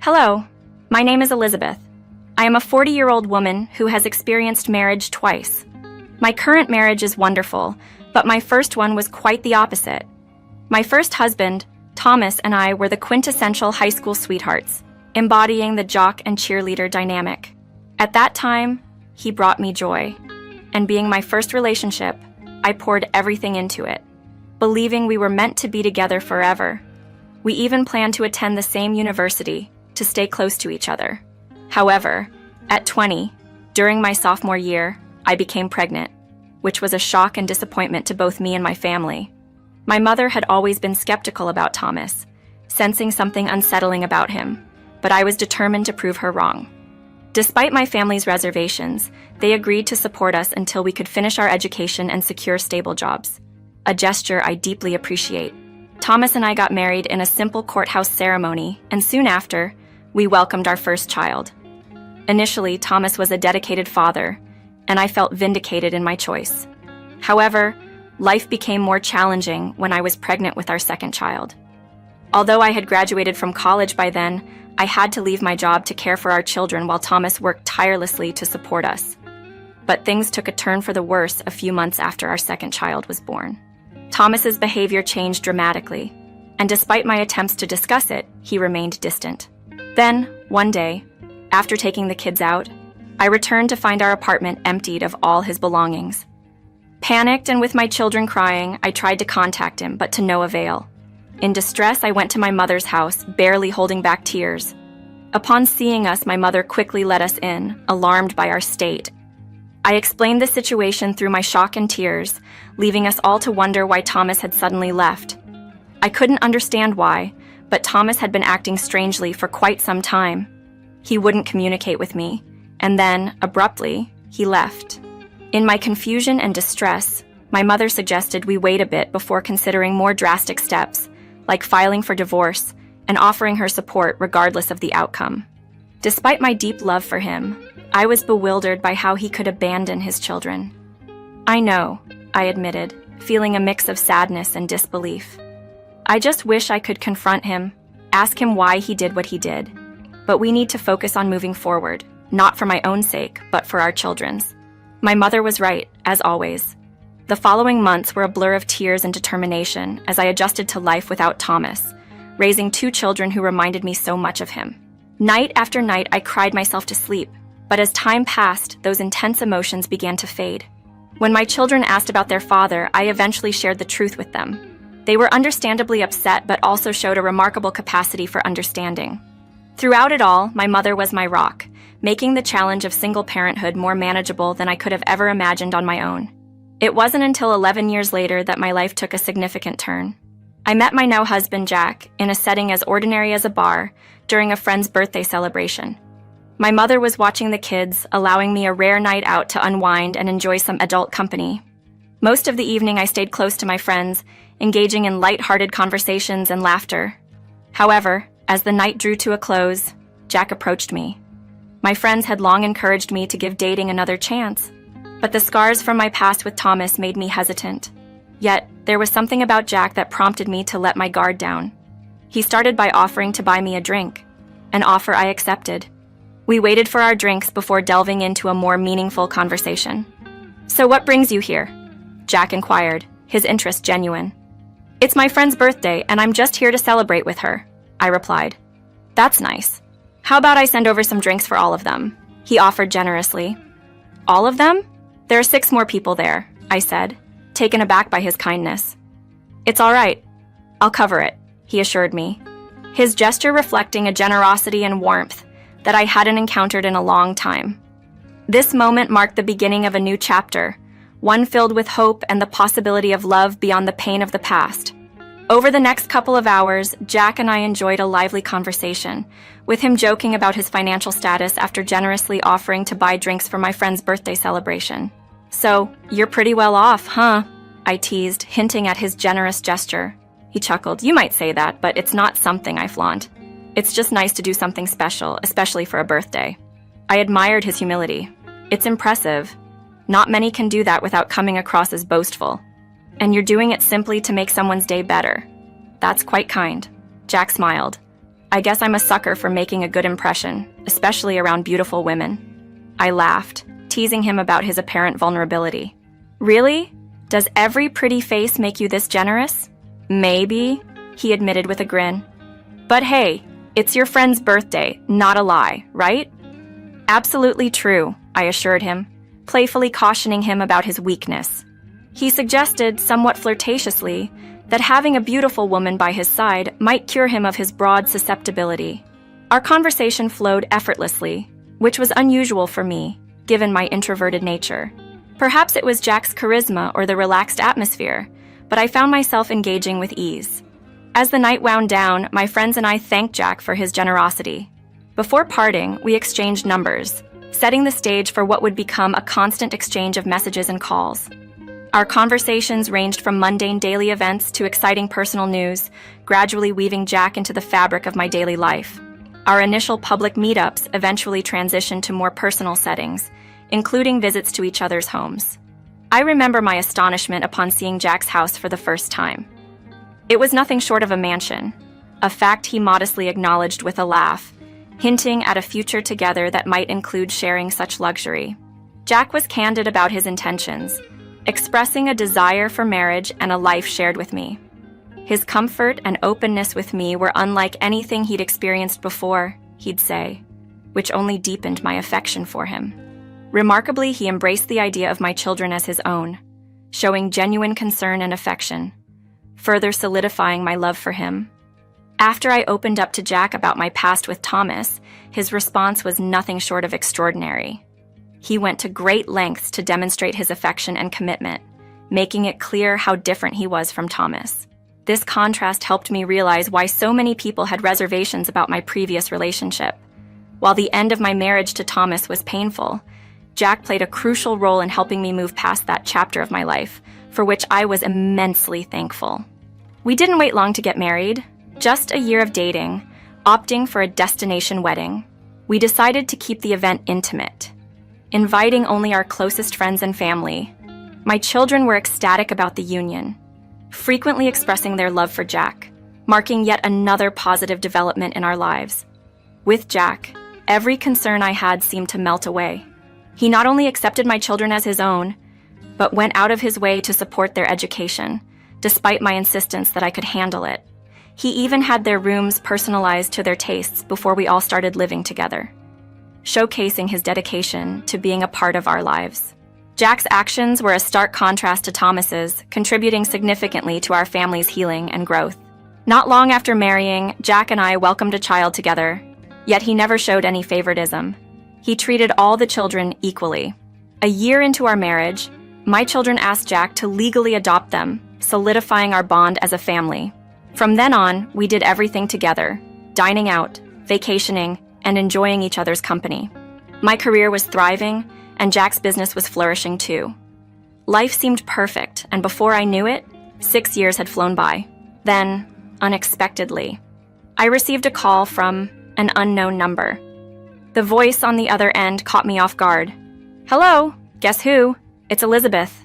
Hello, my name is Elizabeth. I am a 40-year-old woman who has experienced marriage twice. My current marriage is wonderful, but my first one was quite the opposite. My first husband, Thomas, and I were the quintessential high school sweethearts, embodying the jock and cheerleader dynamic. At that time, he brought me joy, and being my first relationship, I poured everything into it, believing we were meant to be together forever. We even planned to attend the same university to stay close to each other. However, at 20, during my sophomore year, I became pregnant, which was a shock and disappointment to both me and my family. My mother had always been skeptical about Thomas, sensing something unsettling about him, but I was determined to prove her wrong. Despite my family's reservations, they agreed to support us until we could finish our education and secure stable jobs, a gesture I deeply appreciate. Thomas and I got married in a simple courthouse ceremony, and soon after, we welcomed our first child. Initially, Thomas was a dedicated father, and I felt vindicated in my choice. However, life became more challenging when I was pregnant with our second child. Although I had graduated from college by then, I had to leave my job to care for our children while Thomas worked tirelessly to support us. But things took a turn for the worse a few months after our second child was born. Thomas's behavior changed dramatically, and despite my attempts to discuss it, he remained distant. Then, one day, after taking the kids out, I returned to find our apartment emptied of all his belongings. Panicked and with my children crying, I tried to contact him, but to no avail. In distress, I went to my mother's house, barely holding back tears. Upon seeing us, my mother quickly let us in, alarmed by our state. I explained the situation through my shock and tears, leaving us all to wonder why Thomas had suddenly left. I couldn't understand why, but Thomas had been acting strangely for quite some time. He wouldn't communicate with me, and then, abruptly, he left. In my confusion and distress, my mother suggested we wait a bit before considering more drastic steps, like filing for divorce and offering her support regardless of the outcome. Despite my deep love for him, I was bewildered by how he could abandon his children. I know, I admitted, feeling a mix of sadness and disbelief. I just wish I could confront him, ask him why he did what he did. But we need to focus on moving forward, not for my own sake, but for our children's. My mother was right, as always. The following months were a blur of tears and determination as I adjusted to life without Thomas, raising two children who reminded me so much of him. Night after night, I cried myself to sleep, but as time passed, those intense emotions began to fade. When my children asked about their father, I eventually shared the truth with them. They were understandably upset, but also showed a remarkable capacity for understanding. Throughout it all, my mother was my rock, making the challenge of single parenthood more manageable than I could have ever imagined on my own. It wasn't until 11 years later that my life took a significant turn. I met my now husband, Jack, in a setting as ordinary as a bar during a friend's birthday celebration. My mother was watching the kids, allowing me a rare night out to unwind and enjoy some adult company. Most of the evening I stayed close to my friends, engaging in light-hearted conversations and laughter. However, as the night drew to a close, Jack approached me. My friends had long encouraged me to give dating another chance, but the scars from my past with Thomas made me hesitant. Yet, there was something about Jack that prompted me to let my guard down. He started by offering to buy me a drink, an offer I accepted. We waited for our drinks before delving into a more meaningful conversation. "So what brings you here?" Jack inquired, his interest genuine. "It's my friend's birthday, and I'm just here to celebrate with her," I replied. "That's nice. How about I send over some drinks for all of them?" he offered generously. "All of them? There are 6 more people there," I said, taken aback by his kindness. "It's all right. I'll cover it," he assured me, his gesture reflecting a generosity and warmth that I hadn't encountered in a long time. This moment marked the beginning of a new chapter, one filled with hope and the possibility of love beyond the pain of the past. Over the next couple of hours, Jack and I enjoyed a lively conversation, with him joking about his financial status after generously offering to buy drinks for my friend's birthday celebration. "So, you're pretty well off, huh?" I teased, hinting at his generous gesture. He chuckled. "You might say that, but it's not something I flaunt. It's just nice to do something special, especially for a birthday." I admired his humility. It's impressive. Not many can do that without coming across as boastful. And you're doing it simply to make someone's day better. That's quite kind. Jack smiled. I guess I'm a sucker for making a good impression, especially around beautiful women. I laughed, teasing him about his apparent vulnerability. Really? Does every pretty face make you this generous? Maybe, he admitted with a grin. But hey, it's your friend's birthday, not a lie, right? Absolutely true, I assured him, playfully cautioning him about his weakness. He suggested, somewhat flirtatiously, that having a beautiful woman by his side might cure him of his broad susceptibility. Our conversation flowed effortlessly, which was unusual for me, given my introverted nature. Perhaps it was Jack's charisma or the relaxed atmosphere, but I found myself engaging with ease. As the night wound down, my friends and I thanked Jack for his generosity. Before parting, we exchanged numbers, setting the stage for what would become a constant exchange of messages and calls. Our conversations ranged from mundane daily events to exciting personal news, gradually weaving Jack into the fabric of my daily life. Our initial public meetups eventually transitioned to more personal settings, including visits to each other's homes. I remember my astonishment upon seeing Jack's house for the first time. It was nothing short of a mansion, a fact he modestly acknowledged with a laugh, hinting at a future together that might include sharing such luxury. Jack was candid about his intentions, expressing a desire for marriage and a life shared with me. His comfort and openness with me were unlike anything he'd experienced before, he'd say, which only deepened my affection for him. Remarkably, he embraced the idea of my children as his own, showing genuine concern and affection, further solidifying my love for him. After I opened up to Jack about my past with Thomas, his response was nothing short of extraordinary. He went to great lengths to demonstrate his affection and commitment, making it clear how different he was from Thomas. This contrast helped me realize why so many people had reservations about my previous relationship. While the end of my marriage to Thomas was painful, Jack played a crucial role in helping me move past that chapter of my life, for which I was immensely thankful. We didn't wait long to get married, just a year of dating, opting for a destination wedding. We decided to keep the event intimate, inviting only our closest friends and family. My children were ecstatic about the union, frequently expressing their love for Jack, marking yet another positive development in our lives. With Jack, every concern I had seemed to melt away. He not only accepted my children as his own, but went out of his way to support their education, despite my insistence that I could handle it. He even had their rooms personalized to their tastes before we all started living together, showcasing his dedication to being a part of our lives. Jack's actions were a stark contrast to Thomas's, contributing significantly to our family's healing and growth. Not long after marrying, Jack and I welcomed a child together, yet he never showed any favoritism. He treated all the children equally. A year into our marriage, my children asked Jack to legally adopt them, solidifying our bond as a family. From then on, we did everything together, dining out, vacationing, and enjoying each other's company. My career was thriving, and Jack's business was flourishing too. Life seemed perfect, and before I knew it, 6 years had flown by. Then, unexpectedly, I received a call from an unknown number. The voice on the other end caught me off guard. "Hello, guess who? It's Elizabeth."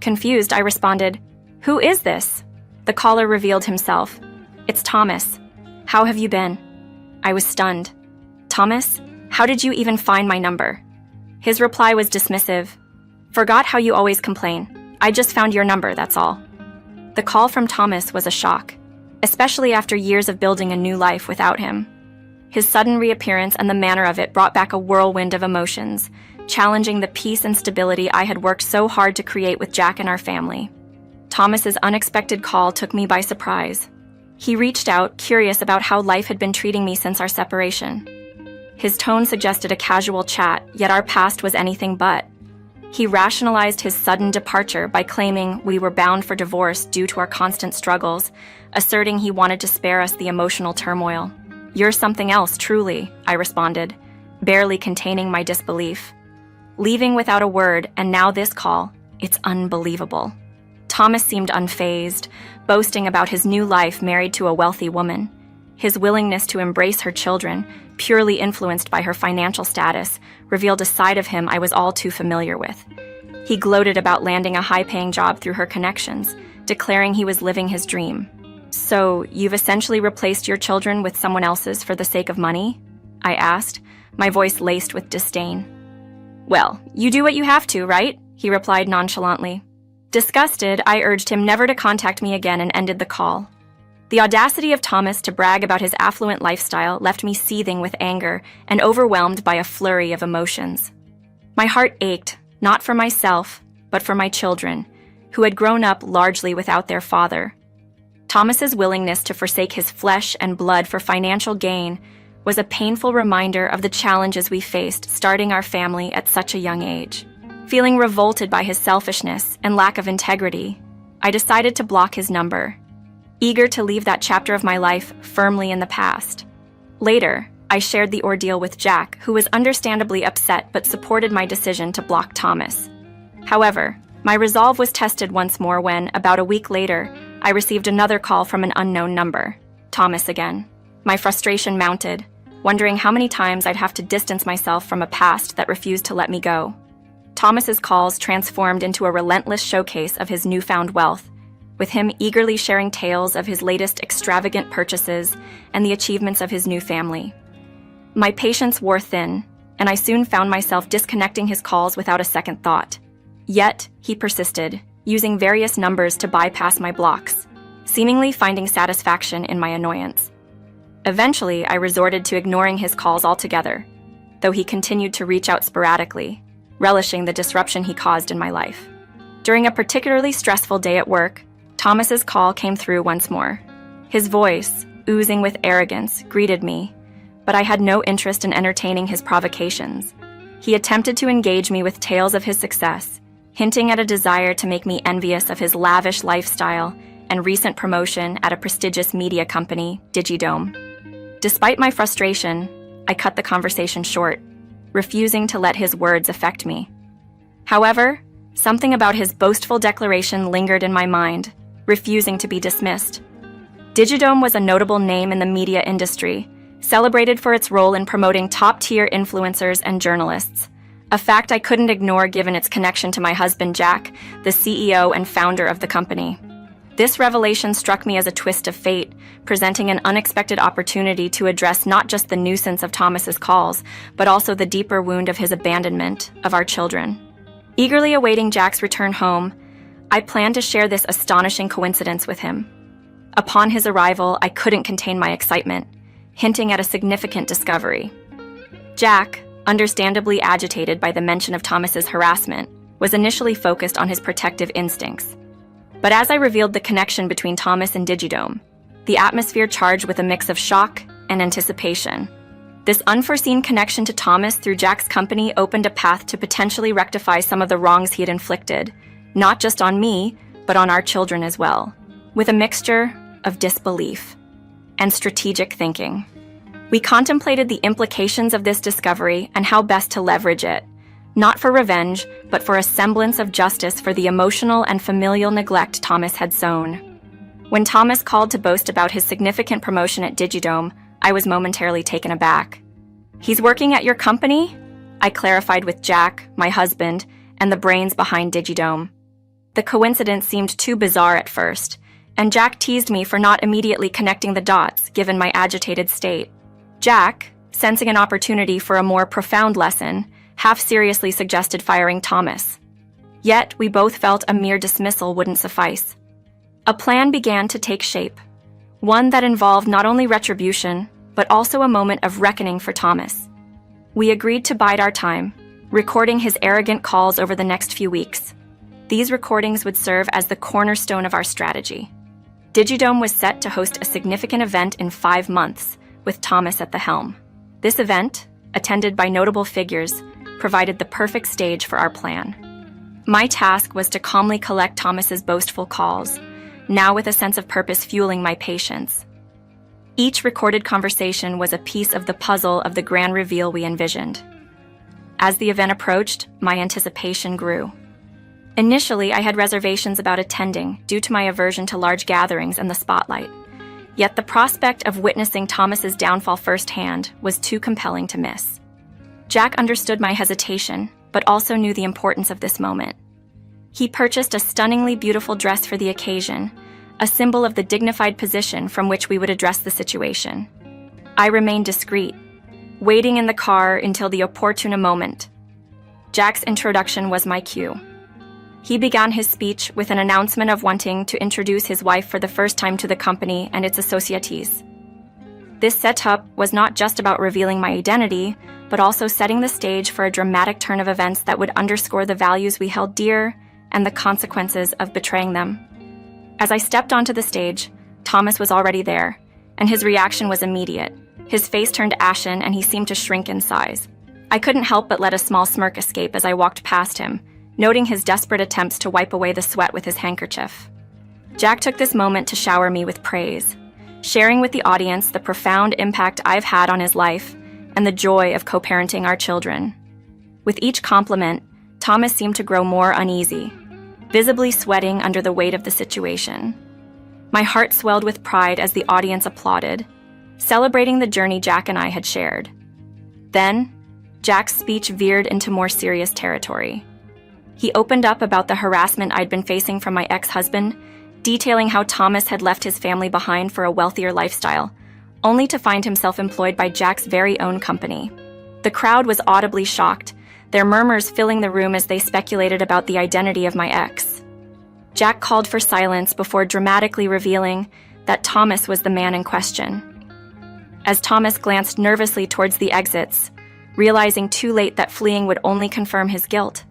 Confused, I responded, "Who is this?" The caller revealed himself. "It's Thomas. How have you been?" I was stunned. "Thomas, how did you even find my number?" His reply was dismissive. "Forgot how you always complain. I just found your number, that's all." The call from Thomas was a shock, especially after years of building a new life without him. His sudden reappearance and the manner of it brought back a whirlwind of emotions, challenging the peace and stability I had worked so hard to create with Jack and our family. Thomas's unexpected call took me by surprise. He reached out, curious about how life had been treating me since our separation. His tone suggested a casual chat, yet our past was anything but. He rationalized his sudden departure by claiming we were bound for divorce due to our constant struggles, asserting he wanted to spare us the emotional turmoil. "You're something else, truly," I responded, barely containing my disbelief. Leaving without a word, and now this call, it's unbelievable. Thomas seemed unfazed, boasting about his new life married to a wealthy woman. His willingness to embrace her children, purely influenced by her financial status, revealed a side of him I was all too familiar with. He gloated about landing a high-paying job through her connections, declaring he was living his dream. So, you've essentially replaced your children with someone else's for the sake of money? I asked, my voice laced with disdain. Well, you do what you have to, right? He replied nonchalantly. Disgusted, I urged him never to contact me again and ended the call. The audacity of Thomas to brag about his affluent lifestyle left me seething with anger and overwhelmed by a flurry of emotions. My heart ached, not for myself, but for my children, who had grown up largely without their father. Thomas's willingness to forsake his flesh and blood for financial gain was a painful reminder of the challenges we faced starting our family at such a young age. Feeling revolted by his selfishness and lack of integrity, I decided to block his number, eager to leave that chapter of my life firmly in the past. Later, I shared the ordeal with Jack, who was understandably upset but supported my decision to block Thomas. However, my resolve was tested once more when, about a week later, I received another call from an unknown number. Thomas again. My frustration mounted, wondering how many times I'd have to distance myself from a past that refused to let me go. Thomas's calls transformed into a relentless showcase of his newfound wealth, with him eagerly sharing tales of his latest extravagant purchases and the achievements of his new family. My patience wore thin, and I soon found myself disconnecting his calls without a second thought. Yet, he persisted, using various numbers to bypass my blocks, seemingly finding satisfaction in my annoyance. Eventually, I resorted to ignoring his calls altogether, though he continued to reach out sporadically, relishing the disruption he caused in my life. During a particularly stressful day at work, Thomas's call came through once more. His voice, oozing with arrogance, greeted me, but I had no interest in entertaining his provocations. He attempted to engage me with tales of his success, hinting at a desire to make me envious of his lavish lifestyle and recent promotion at a prestigious media company, Digidome. Despite my frustration, I cut the conversation short, refusing to let his words affect me. However, something about his boastful declaration lingered in my mind, refusing to be dismissed. Digidome was a notable name in the media industry, celebrated for its role in promoting top-tier influencers and journalists, a fact I couldn't ignore given its connection to my husband Jack, the CEO and founder of the company. This revelation struck me as a twist of fate, presenting an unexpected opportunity to address not just the nuisance of Thomas's calls, but also the deeper wound of his abandonment of our children. Eagerly awaiting Jack's return home, I planned to share this astonishing coincidence with him. Upon his arrival, I couldn't contain my excitement, hinting at a significant discovery. Jack, understandably agitated by the mention of Thomas's harassment, was initially focused on his protective instincts. But as I revealed the connection between Thomas and Digidome, the atmosphere charged with a mix of shock and anticipation. This unforeseen connection to Thomas through Jack's company opened a path to potentially rectify some of the wrongs he had inflicted, not just on me, but on our children as well, with a mixture of disbelief and strategic thinking. We contemplated the implications of this discovery and how best to leverage it, not for revenge, but for a semblance of justice for the emotional and familial neglect Thomas had sown. When Thomas called to boast about his significant promotion at Digidome, I was momentarily taken aback. "He's working at your company?" I clarified with Jack, my husband, and the brains behind Digidome. The coincidence seemed too bizarre at first, and Jack teased me for not immediately connecting the dots given my agitated state. Jack, sensing an opportunity for a more profound lesson, half-seriously suggested firing Thomas. Yet, we both felt a mere dismissal wouldn't suffice. A plan began to take shape, one that involved not only retribution, but also a moment of reckoning for Thomas. We agreed to bide our time, recording his arrogant calls over the next few weeks. These recordings would serve as the cornerstone of our strategy. Digidome was set to host a significant event in 5 months, with Thomas at the helm. This event, attended by notable figures, provided the perfect stage for our plan. My task was to calmly collect Thomas's boastful calls, now with a sense of purpose fueling my patience. Each recorded conversation was a piece of the puzzle of the grand reveal we envisioned. As the event approached, my anticipation grew. Initially, I had reservations about attending due to my aversion to large gatherings and the spotlight. Yet the prospect of witnessing Thomas's downfall firsthand was too compelling to miss. Jack understood my hesitation, but also knew the importance of this moment. He purchased a stunningly beautiful dress for the occasion, a symbol of the dignified position from which we would address the situation. I remained discreet, waiting in the car until the opportune moment. Jack's introduction was my cue. He began his speech with an announcement of wanting to introduce his wife for the first time to the company and its associates. This setup was not just about revealing my identity, but also setting the stage for a dramatic turn of events that would underscore the values we held dear and the consequences of betraying them. As I stepped onto the stage, Thomas was already there, and his reaction was immediate. His face turned ashen and he seemed to shrink in size. I couldn't help but let a small smirk escape as I walked past him, noting his desperate attempts to wipe away the sweat with his handkerchief. Jack took this moment to shower me with praise, sharing with the audience the profound impact I've had on his life and the joy of co-parenting our children. With each compliment, Thomas seemed to grow more uneasy, visibly sweating under the weight of the situation. My heart swelled with pride as the audience applauded, celebrating the journey Jack and I had shared. Then, Jack's speech veered into more serious territory. He opened up about the harassment I'd been facing from my ex-husband, detailing how Thomas had left his family behind for a wealthier lifestyle, only to find himself employed by Jack's very own company. The crowd was audibly shocked, their murmurs filling the room as they speculated about the identity of my ex. Jack called for silence before dramatically revealing that Thomas was the man in question. As Thomas glanced nervously towards the exits, realizing too late that fleeing would only confirm his guilt,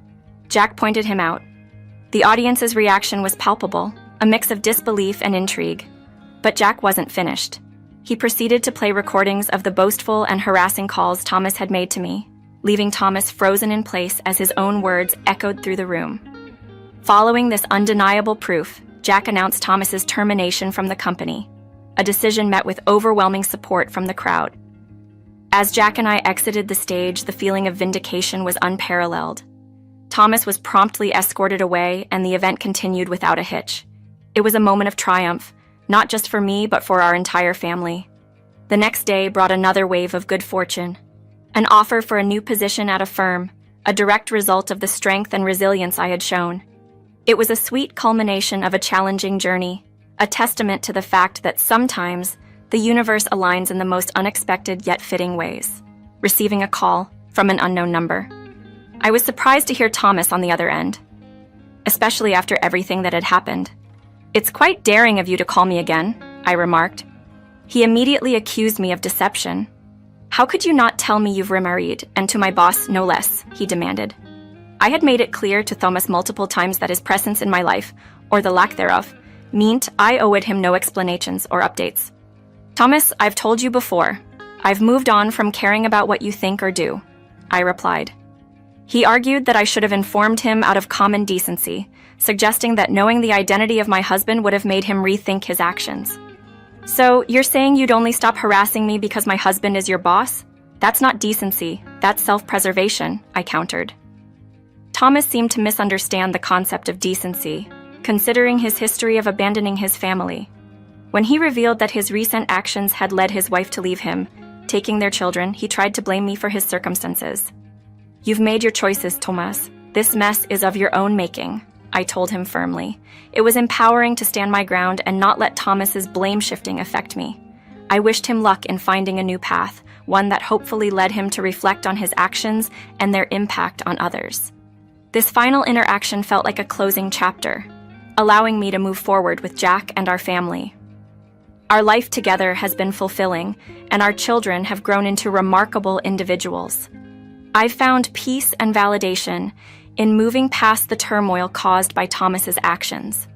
Jack pointed him out. The audience's reaction was palpable, a mix of disbelief and intrigue. But Jack wasn't finished. He proceeded to play recordings of the boastful and harassing calls Thomas had made to me, leaving Thomas frozen in place as his own words echoed through the room. Following this undeniable proof, Jack announced Thomas's termination from the company, a decision met with overwhelming support from the crowd. As Jack and I exited the stage, the feeling of vindication was unparalleled. Thomas was promptly escorted away, and the event continued without a hitch. It was a moment of triumph, not just for me, but for our entire family. The next day brought another wave of good fortune. An offer for a new position at a firm, a direct result of the strength and resilience I had shown. It was a sweet culmination of a challenging journey, a testament to the fact that sometimes the universe aligns in the most unexpected yet fitting ways. Receiving a call from an unknown number. I was surprised to hear Thomas on the other end, especially after everything that had happened. "It's quite daring of you to call me again," I remarked. He immediately accused me of deception. "How could you not tell me you've remarried, and to my boss no less?" he demanded. I had made it clear to Thomas multiple times that his presence in my life, or the lack thereof, meant I owed him no explanations or updates. "Thomas, I've told you before. I've moved on from caring about what you think or do," I replied. He argued that I should have informed him out of common decency, suggesting that knowing the identity of my husband would have made him rethink his actions. "So, you're saying you'd only stop harassing me because my husband is your boss? That's not decency, that's self-preservation," I countered. Thomas seemed to misunderstand the concept of decency, considering his history of abandoning his family. When he revealed that his recent actions had led his wife to leave him, taking their children, he tried to blame me for his circumstances. "You've made your choices, Thomas. This mess is of your own making," I told him firmly. It was empowering to stand my ground and not let Thomas's blame-shifting affect me. I wished him luck in finding a new path, one that hopefully led him to reflect on his actions and their impact on others. This final interaction felt like a closing chapter, allowing me to move forward with Jack and our family. Our life together has been fulfilling, and our children have grown into remarkable individuals. I've found peace and validation in moving past the turmoil caused by Thomas's actions.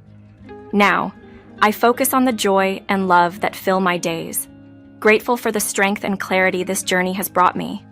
Now, I focus on the joy and love that fill my days, grateful for the strength and clarity this journey has brought me.